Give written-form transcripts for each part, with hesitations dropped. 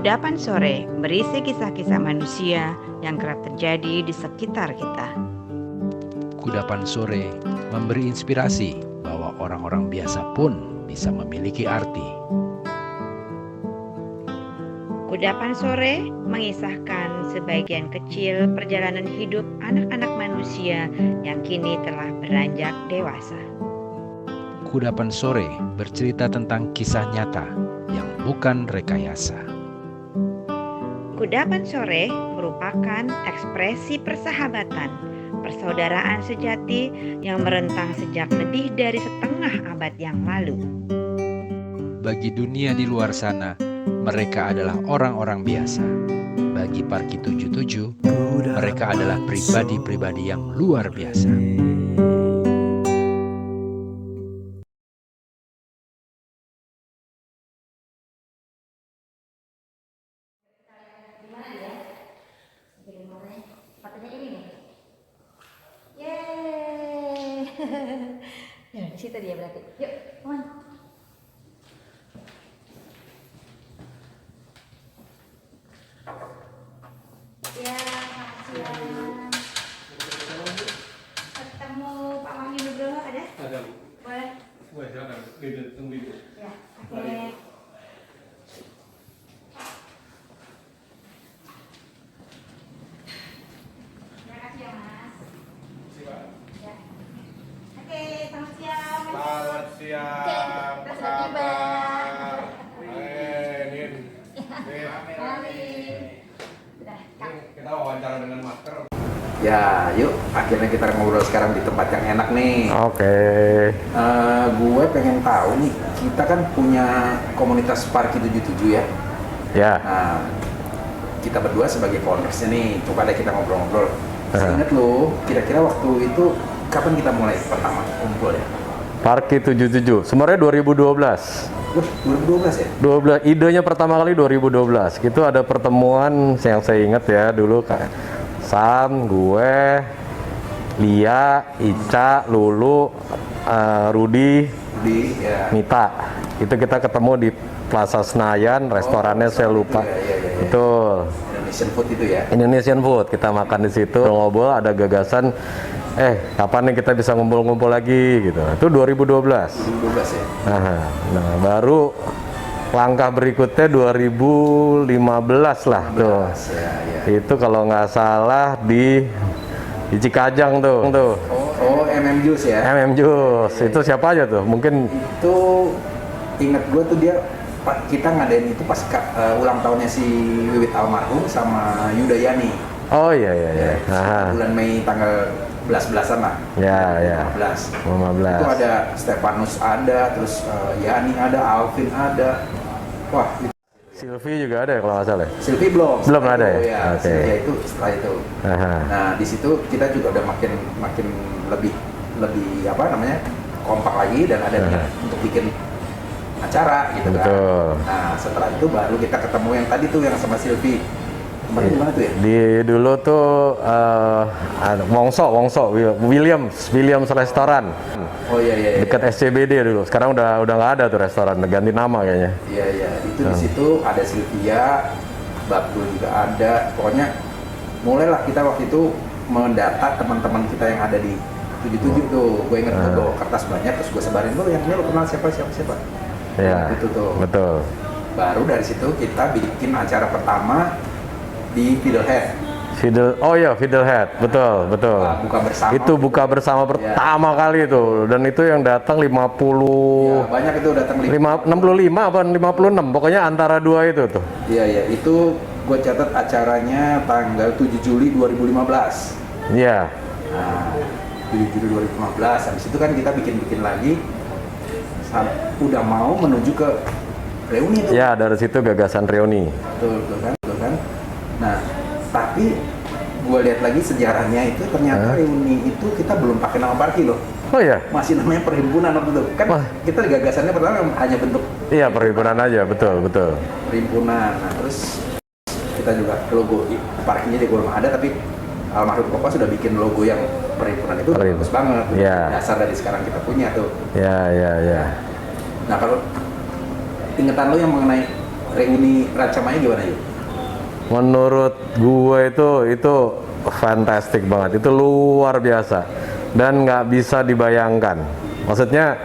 Kudapan sore berisi kisah-kisah manusia yang kerap terjadi di sekitar kita. Kudapan sore memberi inspirasi bahwa orang-orang biasa pun bisa memiliki arti. Kudapan sore mengisahkan sebagian kecil perjalanan hidup anak-anak manusia yang kini telah beranjak dewasa. Kudapan sore bercerita tentang kisah nyata yang bukan rekayasa. Kudapan sore merupakan ekspresi persahabatan, persaudaraan sejati yang merentang sejak lebih dari setengah abad yang lalu. Bagi dunia di luar sana, mereka adalah orang-orang biasa. Bagi Parki 77, mereka adalah pribadi-pribadi yang luar biasa. Ya, di situ dia berarti. Yuk, teman. Ya, makasih ya. Ketemu Pak Wahyu Nugroho ada? Ada. Boleh? Boleh, silakan. Tunggu ibu. Ya, oke. Terima kasih ya, Mas. Silakan. Ya. Oke, selamat siang. Selamat siang. Oke, Apa kita sudah tiba. kabar? Nin. Mari. Sudah, Kak. Kita wawancara dengan masker. Ya, yuk akhirnya kita ngobrol sekarang di tempat yang enak nih. Oke. Gue pengen tahu nih, kita kan punya komunitas Parki 77 ya. Ya. Nah, kita berdua sebagai foundersnya nih, coba deh kita ngobrol-ngobrol. Saya ingat lo, kira-kira waktu itu kapan kita mulai pertama kumpul ya? Parki 77. Sebenarnya 2012. 2012 ya? 12 idenya pertama kali 2012. Itu ada pertemuan yang saya ingat ya dulu kayak Sam, gue, Lia, Ica, Lulu, Rudi, Ya. Mita. Itu kita ketemu di Plaza Senayan, restorannya saya lupa. Iya. Betul. Indonesian food itu ya? Indonesian food, kita makan di situ, ngobrol, ada gagasan, kapan nih kita bisa ngumpul-ngumpul lagi gitu. Itu 2012. 2012 ya? Nah, baru langkah berikutnya 2015 lah tuh. Ya. Itu kalau nggak salah di Cikajang tuh. Oh, MM Juice ya? MM Juice. Itu siapa aja tuh? Mungkin Itu inget gue tuh dia kita ngadain itu pas ulang tahunnya si Wiwit almarhum sama Yudayani. oh iya. Bulan Mei tanggal 11-an lah. Ya. 15. 15. Itu ada Stefanus ada, terus Yani ada, Alvin ada. Wah, Silvi juga ada ya kalau nggak salah. ya? Sylvie belum. Belum ada ya? Ya, Oke. Sylvia itu setelah itu. Aha. Nah, di situ kita juga udah makin lebih apa namanya? Kompak lagi dan ada niat untuk bikin acara gitu kan. Betul. Nah, setelah itu baru kita ketemu yang tadi tuh yang sama Sylvie. Kemarin di mana tuh ya? Di dulu tuh ada Wongso Williams restoran Oh iya. dekat SCBD dulu. Sekarang udah nggak ada tuh restoran, ganti nama kayaknya. Iya. Itu di situ ada Sylvia, Babdul juga ada. Pokoknya mulailah kita waktu itu mendata teman-teman kita yang ada di 77 tuh. Gue inget tuh bawa kertas banyak, terus gue sebarin lo yang ini lo kenal siapa. Ya. Itu tuh. Betul. Baru dari situ kita bikin acara pertama di Fiddlehead. Fiddlehead, betul. Buka bersama. Itu buka bersama pertama kali itu, dan itu yang datang 50, Ya, banyak itu datang 65 apa 56, pokoknya antara dua itu tuh. Iya, itu gue catat acaranya tanggal 7 Juli 2015. Iya. Nah, 7 Juli 2015, habis itu kan kita bikin lagi, udah mau menuju ke reuni tuh. Ya, dari situ gagasan reuni. Betul kan. Nah, tapi gue lihat lagi sejarahnya itu ternyata reuni itu kita belum pakai nama Parki loh. Oh ya? Masih namanya perhimpunan waktu itu. Kan Wah. kita gagasannya pertama hanya bentuk Iya, perhimpunan aja, betul. perhimpunan. Nah, terus kita juga logo Parkinya juga belum ada, tapi almarhum Koko sudah bikin logo yang perhimpunan itu bagus banget. Iya. Dasar dari sekarang kita punya tuh. Ya. Nah, kalau ingetan lo yang mengenai reuni Racamaya gimana yuk? Menurut gue itu fantastik banget, itu luar biasa dan nggak bisa dibayangkan. Maksudnya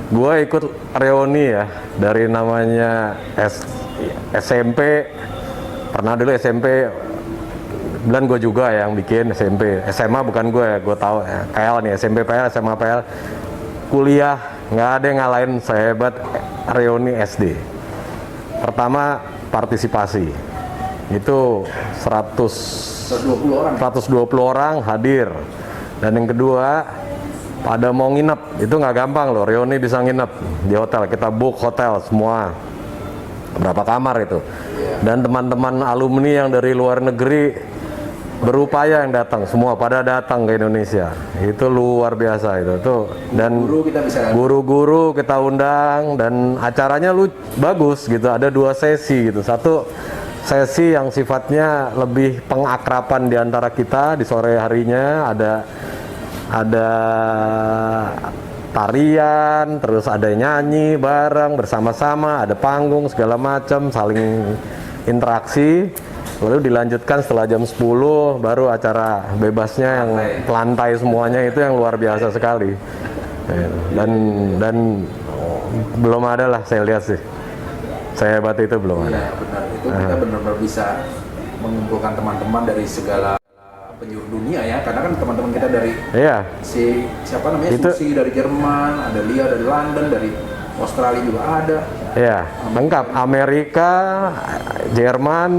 gue ikut reuni ya dari namanya SMP, pernah dulu SMP, dan gue juga yang bikin SMP, SMA bukan gue tahu ya, PL nih, SMP PL, SMA PL, kuliah nggak ada yang ngalahin sehebat reuni SD. Pertama partisipasi itu 120 orang. 120 orang hadir, dan yang kedua pada mau nginep, itu nggak gampang loh, reuni bisa nginep di hotel, kita book hotel semua berapa kamar itu, dan teman-teman alumni yang dari luar negeri berupaya yang datang, semua pada datang ke Indonesia, itu luar biasa itu tuh. Dan guru-guru kita undang, dan acaranya bagus gitu, ada 2 sesi gitu. Satu sesi yang sifatnya lebih pengakraban di antara kita, di sore harinya ada tarian, terus ada nyanyi bareng bersama-sama, ada panggung segala macam, saling interaksi. Lalu dilanjutkan setelah jam 10 baru acara bebasnya yang lantai semuanya, itu yang luar biasa sekali. Dan belum ada lah saya lihat sih, saya hebat itu belum ada. Iya benar, itu kita benar-benar bisa mengumpulkan teman-teman dari segala penjuru dunia ya, karena kan teman-teman kita dari siapa namanya itu, Susi dari Jerman, ada Lia dari London, dari Australia juga ada. Iya, lengkap, Amerika, Jerman,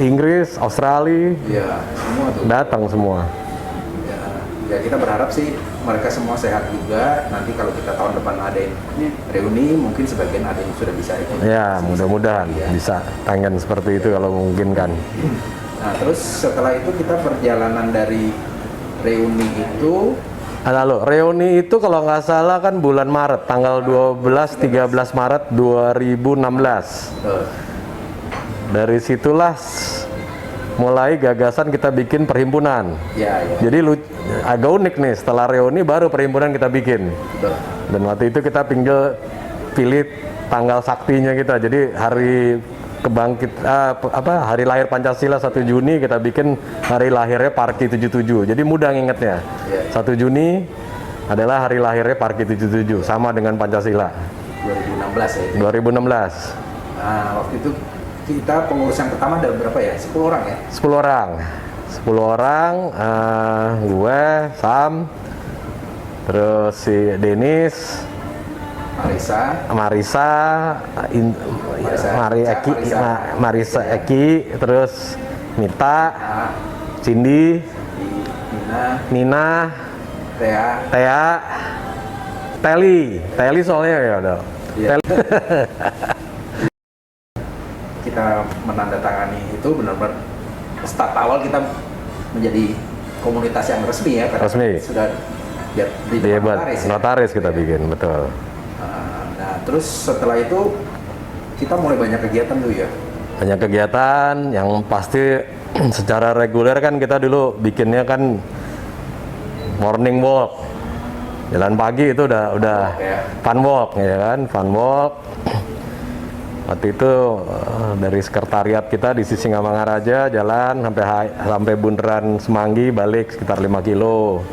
Inggris, Australia, semua tuh datang semua. Ya kita berharap sih mereka semua sehat juga. Nanti kalau kita tahun depan ada reuni, mungkin sebagian ada yang sudah bisa ikut. Ya, mudah-mudahan bisa, pengen seperti itu kalau memungkinkan. Nah, terus setelah itu kita perjalanan dari reuni itu. Lalu reuni itu kalau nggak salah kan bulan Maret, tanggal 12-13 Maret 2016. Dari situlah mulai gagasan kita bikin perhimpunan. Jadi agak unik nih, setelah reuni baru perhimpunan kita bikin. Dan waktu itu kita pilih tanggal saktinya kita. Jadi hari hari lahir Pancasila 1 Juni kita bikin hari lahirnya Parki 77. Jadi mudah ngingetnya. 1 Juni adalah hari lahirnya Parki 77, sama dengan Pancasila. 2016 ya. 2016. Nah, waktu itu kita pengurus yang pertama ada berapa ya? 10 orang ya? 10 orang. 10 orang, gue, Sam, terus si Denis, Marisa Eki, terus Mita, Cindy, Nina, Tea, Teli soalnya ya udah. Kita menandatangani itu benar-benar start awal kita menjadi komunitas yang resmi ya, karena sudah di notaris kita bikin, betul. Nah, terus setelah itu kita mulai banyak kegiatan tuh ya. Banyak kegiatan yang pasti secara reguler kan kita dulu bikinnya kan morning walk. Jalan pagi itu udah fun walk ya kan, fun walk. Waktu itu dari sekretariat kita di Sisingamangaraja jalan sampai bundaran Semanggi, balik sekitar 5 kilo.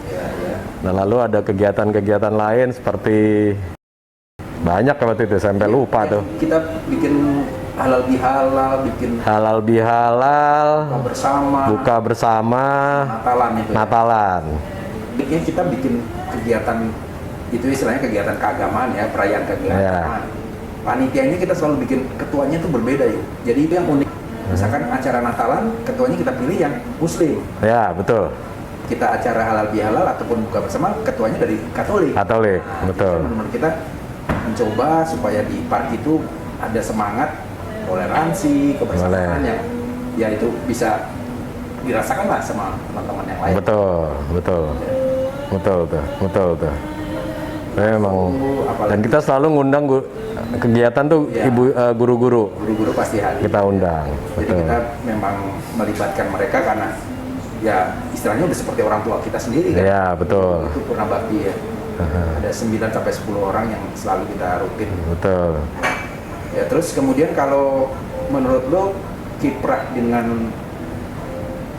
Dan lalu ada kegiatan-kegiatan lain seperti banyak waktu itu, sampai lupa tuh. Kita bikin halal bihalal, buka bersama, Natalan. Kita bikin kegiatan itu istilahnya kegiatan keagamaan ya, perayaan keagamaan. Panitianya kita selalu bikin ketuanya tuh berbeda ya. Jadi itu yang unik. Misalkan acara Natalan, ketuanya kita pilih yang Muslim. Ya, betul. Kita acara halal bihalal ataupun buka bersama, ketuanya dari Katolik. Betul. Kita mencoba supaya di park itu ada semangat toleransi, kebersamaan yang ya itu bisa dirasakan lah sama teman-teman yang lain. Betul. Memang. Dan kita selalu ngundang kegiatan tuh guru-guru. Guru-guru pasti hadir. Kita undang. Jadi kita memang melibatkan mereka karena ya istilahnya udah seperti orang tua kita sendiri kan. Iya, betul. Itu purna bakti ya. Ada 9 sampai 10 orang yang selalu kita rutin. Betul. Ya Ya, terus kemudian kalau menurut lo kiprah dengan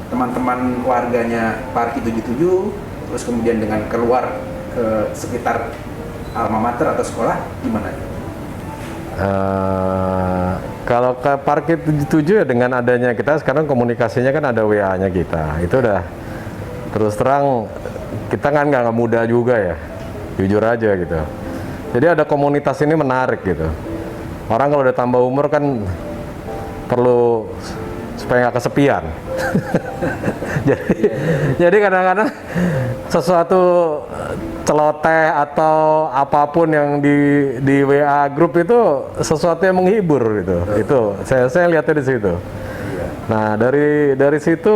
teman-teman warganya Parki 77, terus kemudian dengan keluar ke sekitar alma mater atau sekolah gimana? Kalau ke Parki 77 ya dengan adanya kita sekarang komunikasinya kan ada WA-nya kita, itu udah terus terang kita kan nggak muda juga ya, jujur aja gitu. Jadi ada komunitas ini menarik gitu. Orang kalau udah tambah umur kan perlu supaya nggak kesepian. jadi kadang-kadang sesuatu celoteh atau apapun yang di WA grup itu sesuatu yang menghibur gitu. Itu saya lihatnya di situ. Nah dari situ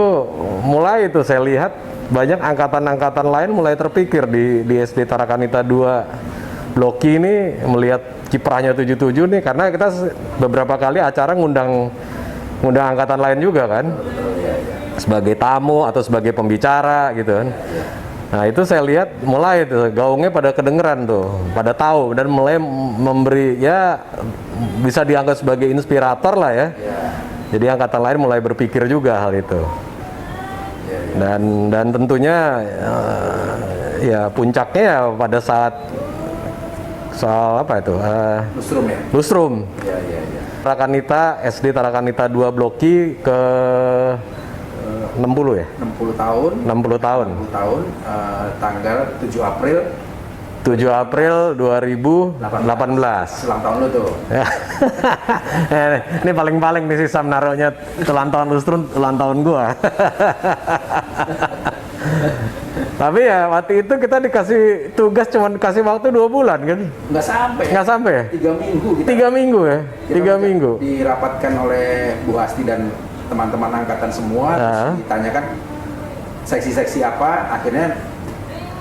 mulai itu saya lihat banyak angkatan-angkatan lain mulai terpikir di SD Tarakanita 2 Bloki ini melihat kiprahnya 77 nih, karena kita beberapa kali acara ngundang angkatan lain juga kan, sebagai tamu atau sebagai pembicara gitu kan. Nah itu saya lihat mulai tuh gaungnya pada kedengeran tuh, pada tahu dan mulai memberi ya bisa dianggap sebagai inspirator lah ya. Jadi angkatan lain mulai berpikir juga hal itu. Dan tentunya ya puncaknya ya pada saat soal apa itu? Lustrum ya? Lustrum. Ya. Tarakanita, SD Tarakanita 2 Bloki ke 60 ya? 60 tahun. 60 tahun. 60 tahun, tanggal 7 April 2018. ulang tahun lo tuh. Ini paling-paling nih si Sam naruhnya ulang tahun Lustrum, ulang tahun gua. Tapi ya waktu itu kita dikasih tugas cuma dikasih waktu 2 bulan kan? Nggak sampai. Nggak sampai? 3 minggu. 3 minggu ya? 3 minggu. Dirapatkan oleh Bu Asti dan teman-teman angkatan semua, terus ditanyakan seksi-seksi apa, akhirnya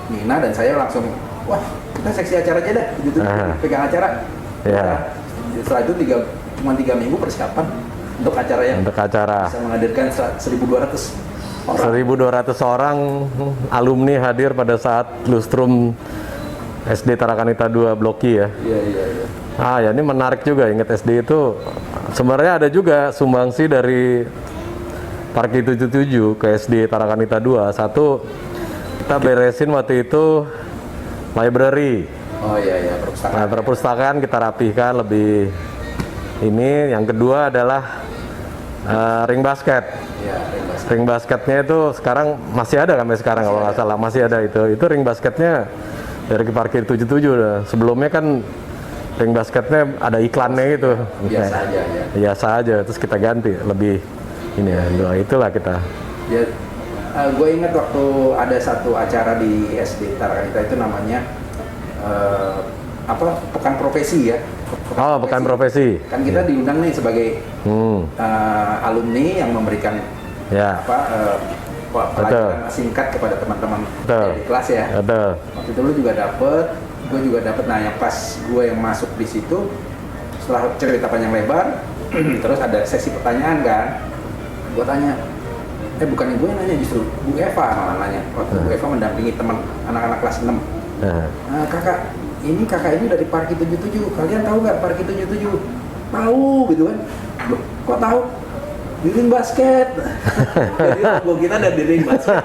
Nina dan saya langsung, wah kita seksi acara aja dah, gitu pegang acara. Ya. Setelah itu cuma 3 minggu persiapan untuk acara yang bisa menghadirkan 1.200 orang. 1.200 orang alumni hadir pada saat Lustrum SD Tarakanita 2 Bloki ya. Iya. Ya ini menarik juga, ingat SD itu sebenarnya ada juga sumbangsi dari Parki 77 ke SD Tarakanita 2. Satu, kita beresin waktu itu library. Oh iya, perpustakaan. Nah, perpustakaan kita rapihkan lebih ini. Yang kedua adalah ring basket. Ya, Ring basketnya itu sekarang masih ada sampai sekarang kalau nggak salah, masih ada itu ring basketnya dari Parkir 77 udah. Sebelumnya kan ring basketnya ada iklannya gitu. Biasa aja ya. Biasa aja, terus kita ganti lebih ini ya, itulah kita. Ya, gue ingat waktu ada satu acara di SD Tarakanita itu namanya pekan profesi ya. Pekan profesi. Kan kita diundang nih sebagai alumni yang memberikan pelajaran singkat kepada teman-teman di kelas ya. Betul. Waktu itu lu juga dapet, gue juga dapet. Nah yang pas gue yang masuk di situ, setelah cerita panjang lebar, terus ada sesi pertanyaan kan. Gue tanya, bukannya gue yang nanya, justru Bu Eva malah nanya. Waktu Bu Eva mendampingi teman anak-anak kelas 6. Kakak ini dari Parki 77, kalian tahu nggak Parki 77? Tahu gitu kan. Loh, kok tahu? Di ring basket. Jadi gue kita ada di ring basket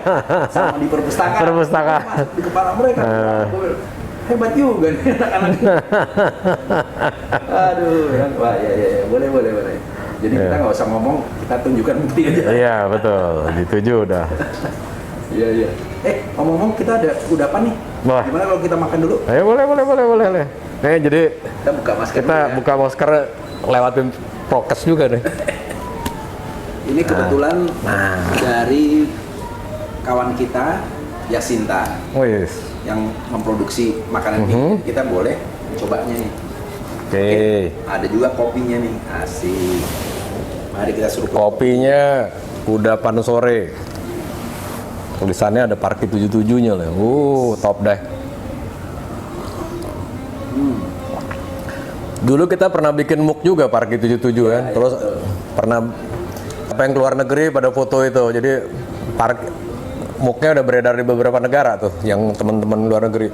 sama di perpustakaan. Masuk di kepala mereka. Hebat juga nih anak-anak. Aduh, wah ya, boleh. Jadi kita nggak usah ngomong, kita tunjukkan bukti aja. Iya betul, dituju udah. Iya. Ngomong-ngomong kita ada kudapan nih. Wah. Gimana kalau kita makan dulu? Boleh. Jadi kita buka masker. Buka masker lewatin prokes juga nih. Ini kebetulan dari kawan kita Yasinta yang memproduksi makanan ini. Kita boleh cobanya nih. Oke. Ada juga kopinya nih, asik. Mari kita suruh kopinya kudapan sore. Tulisannya ada Parki 77-nya lah. Top deh. Dulu kita pernah bikin MOOC juga Parki 77 kan. Terus pernah yang keluar negeri pada foto itu. Jadi MOOC-nya udah beredar di beberapa negara tuh, yang teman-teman luar negeri.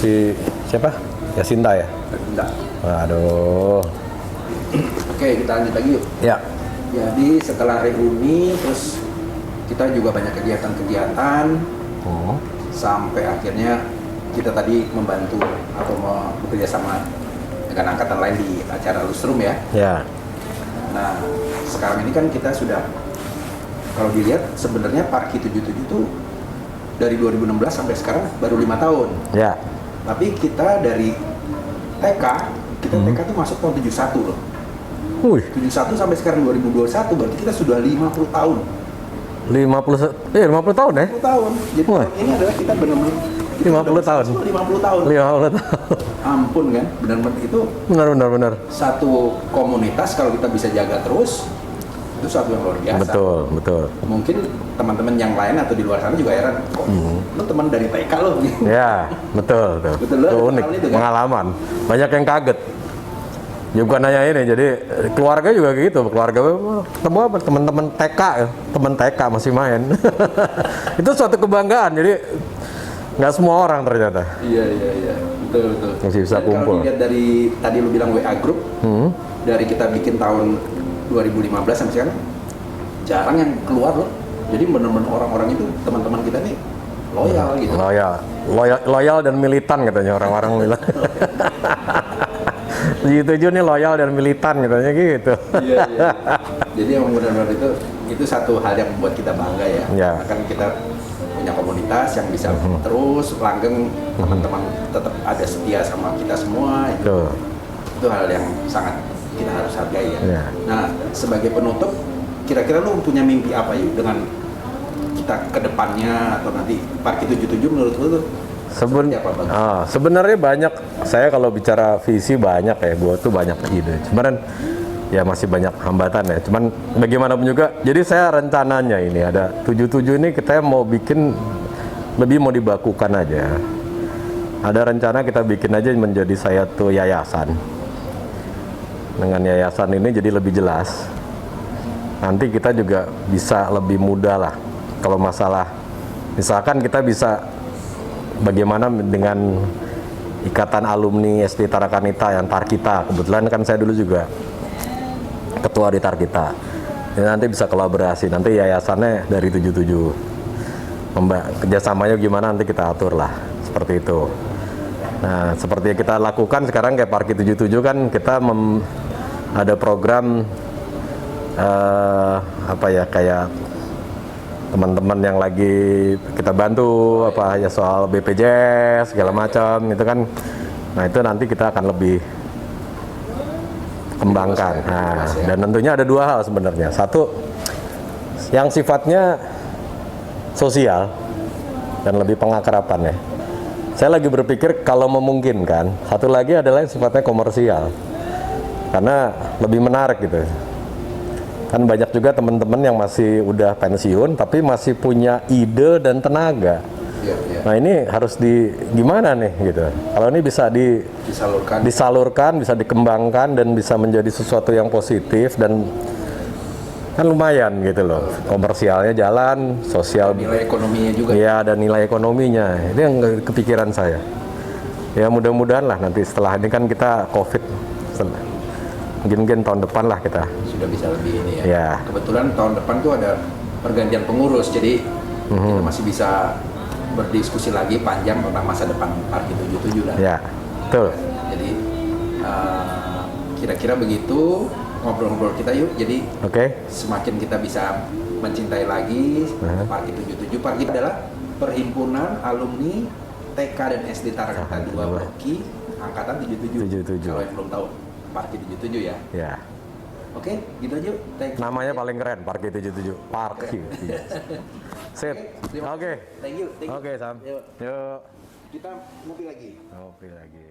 si siapa? Yasinta ya? Enggak. Waduh. Oke, kita lanjut lagi yuk. Ya. Jadi setelah reuni, terus kita juga banyak kegiatan-kegiatan sampai akhirnya kita tadi membantu atau bekerja sama dengan angkatan lain di acara Lustrum ya. Ya. Nah, sekarang ini kan kita sudah, kalau dilihat sebenarnya Parki 77 itu dari 2016 sampai sekarang baru 5 tahun. Ya. Tapi kita dari TK, TK tuh masuk tahun 71 loh. Wih, 71 sampai sekarang 2021, berarti kita sudah 50 tahun. 50 tahun ya? 50 tahun. Jadi Wah. tahun ini adalah kita benar-benar 50 tahun. 50 tahun. 50 tahun. Ampun kan, benar-benar itu Benar. satu komunitas kalau kita bisa jaga terus, itu satu yang luar biasa. Betul. Mungkin teman-teman yang lain atau di luar sana juga heran, kok lu teman dari TK lo? Ya, betul. Betul, Itu ada unik, hal itu kan? pengalaman. Banyak yang kaget. Ya bukan hanya ini, jadi keluarga juga gitu. Keluarga ketemu apa? Teman-teman TK, ya. Teman TK masih main. Itu suatu kebanggaan. Jadi nggak semua orang ternyata Iya, betul. masih bisa Dan kumpul. Kalau dilihat dari tadi lu bilang WA group, dari kita bikin tahun 2015 sampai sekarang, jarang yang keluar loh. Jadi benar-benar orang-orang itu teman-teman kita nih loyal gitu. Loyal dan militan katanya orang-orang bilang. 77 nih loyal dan militan katanya gitu. Iya. Jadi emang benar-benar itu satu hal yang membuat kita bangga ya. Ya. Karena kan kita punya komunitas yang bisa terus langgeng, teman-teman tetap ada setia sama kita semua. Tuh. Itu hal yang sangat kita harus hargai ya. Ya. Nah, sebagai penutup, kira-kira lu punya mimpi apa yuk dengan kita ke depannya atau nanti Parki 77 menurut lu tuh seperti apa, Bang? Sebenarnya banyak, saya kalau bicara visi banyak ya, gue tuh banyak ide. Cuman ya masih banyak hambatan ya. Cuman bagaimanapun juga, jadi saya rencananya ini ada 77 ini kita mau bikin lebih mau dibakukan aja. Ada rencana kita bikin aja menjadi satu yayasan. Dengan yayasan ini jadi lebih jelas. Nanti kita juga bisa lebih mudah lah. Kalau masalah, misalkan kita bisa bagaimana dengan ikatan alumni SD Tarakanita yang Tarkita. Kebetulan kan saya dulu juga ketua di Tarkita. Jadi nanti bisa kolaborasi. Nanti yayasannya dari 77. Kerjasamanya gimana nanti kita atur lah. Seperti itu. Nah, seperti yang kita lakukan sekarang kayak Parki 77 kan kita ada program kayak teman-teman yang lagi kita bantu ya soal BPJS segala macam itu kan. Nah, itu nanti kita akan lebih kembangkan. Nah, dan tentunya ada dua hal sebenarnya. Satu yang sifatnya sosial dan lebih pengakraban ya. Saya lagi berpikir kalau memungkinkan, satu lagi adalah yang sifatnya komersial. Karena lebih menarik gitu. Kan banyak juga teman-teman yang masih udah pensiun tapi masih punya ide dan tenaga. Iya. Nah, ini harus gimana nih gitu. Kalau ini bisa disalurkan, bisa dikembangkan dan bisa menjadi sesuatu yang positif dan kan lumayan gitu loh. Komersialnya jalan, sosial Nilai ekonominya juga. Iya, ada nilai ekonominya. Itu yang kepikiran saya. Ya mudah-mudahan lah nanti setelah ini kan kita COVID. Mungkin tahun depan lah kita Sudah bisa lebih ini ya. Ya. Kebetulan tahun depan tuh ada pergantian pengurus, jadi kita masih bisa berdiskusi lagi panjang tentang masa depan Parki 77 lah. ya, betul. Jadi kira-kira begitu ngobrol-ngobrol kita yuk. Jadi Oke. semakin kita bisa mencintai lagi Parki 77. Parki adalah perhimpunan alumni TK dan SD Tarakanita 2 Broki angkatan 77. 77. Kalau yang belum tahu Parki 77 ya. Ya. Oke, gitu aja. Thank you. Namanya paling keren, Parki 77. Parki. Sip. Oke. Thank you. Oke, Sam. Yuk. Yuk. Kita ngopi lagi. Ngopi lagi.